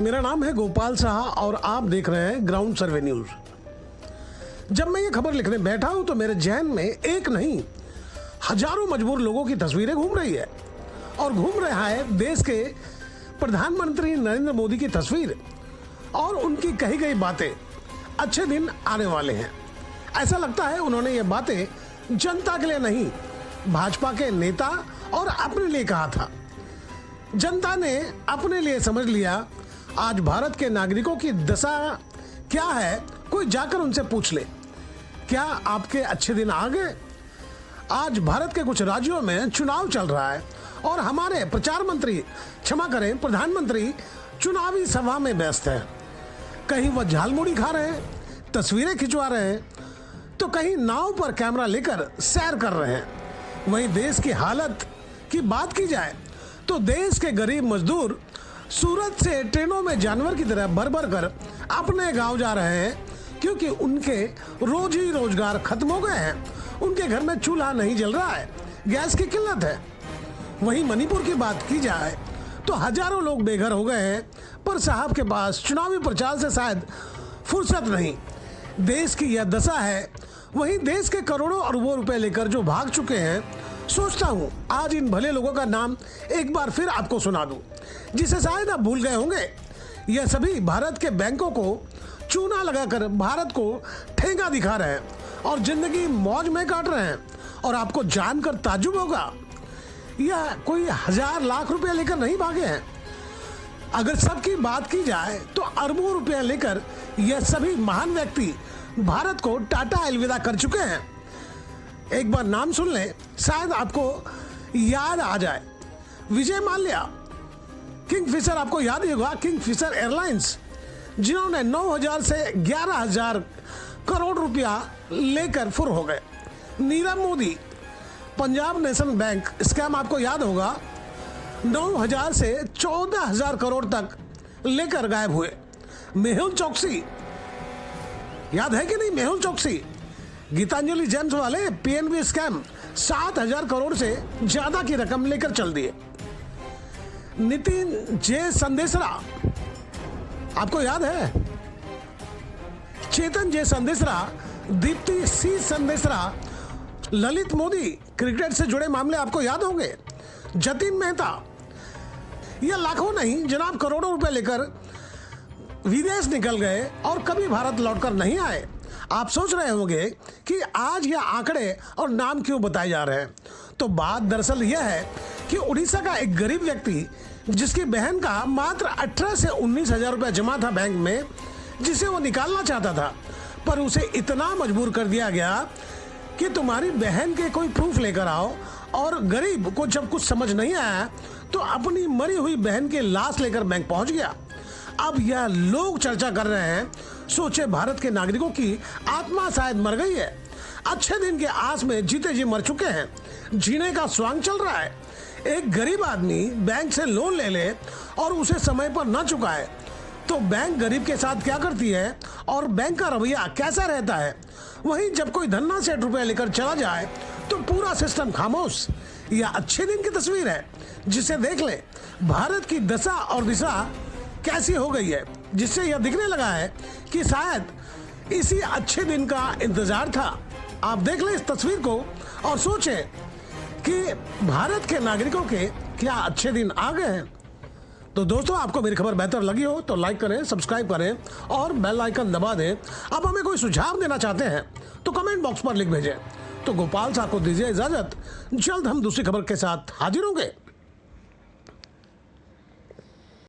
मेरा नाम है गोपाल साहा और आप देख रहे हैं ग्राउंड सर्वे न्यूज। जब मैं ये खबर लिखने बैठा हूं तो मेरे जहन में एक नहीं हजारों मजबूर लोगों की तस्वीरें घूम रही है और घूम रहा है देश के प्रधानमंत्री नरेंद्र मोदी की तस्वीर और उनकी कही गई बातें। अच्छे दिन आने वाले हैं, ऐसा लगता है उन्होंने ये बातें जनता के लिए नहीं, भाजपा के नेता और अपने लिए कहा था। जनता ने अपने लिए समझ लिया। आज भारत के नागरिकों की दशा क्या है, कोई जाकर उनसे पूछ ले। क्या आपके अच्छे दिन आ गए? आज भारत के कुछ राज्यों में चुनाव चल रहा है और हमारे प्रचार मंत्री, क्षमा करें प्रधानमंत्री, चुनावी सभा में व्यस्त है। कहीं वह झालमुड़ी खा रहे हैं, तस्वीरें खिंचवा रहे हैं, तो कहीं नाव पर कैमरा लेकर सैर कर रहे हैं। वहीं देश की हालत की बात की जाए तो देश के गरीब मजदूर सूरत से ट्रेनों में जानवर की तरह भर भर कर अपने गांव जा रहे हैं क्योंकि उनके रोजी रोजगार खत्म हो गए हैं। उनके घर में चूल्हा नहीं जल रहा है, गैस की किल्लत है। वहीं मणिपुर की बात की जाए तो हजारों लोग बेघर हो गए हैं, पर साहब के पास चुनावी प्रचार से शायद फुर्सत नहीं। देश की यह दशा है। वहीं देश के करोड़ों अरबों रुपए लेकर जो भाग चुके हैं, सोचता हूं आज इन भले लोगों का नाम एक बार फिर आपको सुना दूं, जिसे शायद आप भूल गए होंगे। यह सभी भारत के बैंकों को चूना लगाकर भारत को ठेंगा दिखा रहे हैं और जिंदगी मौज में काट रहे हैं। और आपको जानकर ताज्जुब होगा, यह कोई हजार लाख रुपए लेकर नहीं भागे हैं। अगर सबकी बात की जाए तो अरबों रुपया लेकर यह सभी महान व्यक्ति भारत को टाटा अलविदा कर चुके हैं। एक बार नाम सुन लें, शायद आपको याद आ जाए। विजय माल्या, किंगफिशर, आपको याद ही होगा, किंगफिशर एयरलाइंस, जिन्होंने 9,000 से 11,000 करोड़ रुपया लेकर फुर हो गए। Nirav Modi, Punjab national bank scam, आपको याद होगा, 9,000 से 14,000 करोड़ तक लेकर गायब हुए। मेहुल चौकसी, याद है कि नहीं? मेहुल चौकसी, गीतांजलि जेम्स वाले पीएनबी स्कैम, 7,000 करोड़ से ज्यादा की रकम लेकर चल दिए। नितिन जे संदेशरा, आपको याद है? चेतन जे संदेशरा, दीप्ति सी संदेशरा, ललित मोदी, क्रिकेट से जुड़े मामले आपको याद होंगे। जतिन मेहता, यह लाखों नहीं जनाब करोड़ों रुपए लेकर विदेश निकल गए और कभी भारत लौटकर नहीं आए। आप सोच रहे होंगे कि आज यह आंकड़े और नाम क्यों बताए जा रहे हैं, तो बात दरअसल यह है कि उड़ीसा का एक गरीब व्यक्ति, जिसकी बहन का मात्र 18 से 19,000 रुपया जमा था बैंक में, जिसे वो निकालना चाहता था, पर उसे इतना मजबूर कर दिया गया कि तुम्हारी बहन के कोई प्रूफ लेकर आओ। और गरीब को जब कुछ समझ नहीं आया तो अपनी मरी हुई बहन की लाश लेकर बैंक पहुंच गया। अब यह लोग चर्चा कर रहे हैं, सोचे भारत के नागरिकों की आत्मा शायद मर गई है। अच्छे दिन के आस में जीते जी मर चुके हैं, जीने का स्वांग चल रहा है। एक गरीब आदमी बैंक से लोन ले ले और उसे समय पर न चुकाए तो बैंक गरीब के साथ क्या करती है और बैंक का रवैया कैसा रहता है। वहीं जब कोई धन्ना सेठ रुपया लेकर चला जाए तो पूरा सिस्टम खामोश। यह अच्छे दिन की तस्वीर है, जिसे देख ले भारत की दशा और दिशा कैसी हो गई है, जिससे यह दिखने लगा है कि शायद इसी अच्छे दिन का इंतजार था। आप देख लें इस तस्वीर को और सोचें कि भारत के नागरिकों के क्या अच्छे दिन आ गए हैं। तो दोस्तों, आपको मेरी खबर बेहतर लगी हो तो लाइक करें, सब्सक्राइब करें और बेल आइकन दबा दें। अब हमें कोई सुझाव देना चाहते हैं तो कमेंट बॉक्स पर लिख भेजें। तो गोपाल साहब को दीजिए इजाजत, जल्द हम दूसरी खबर के साथ हाजिर होंगे।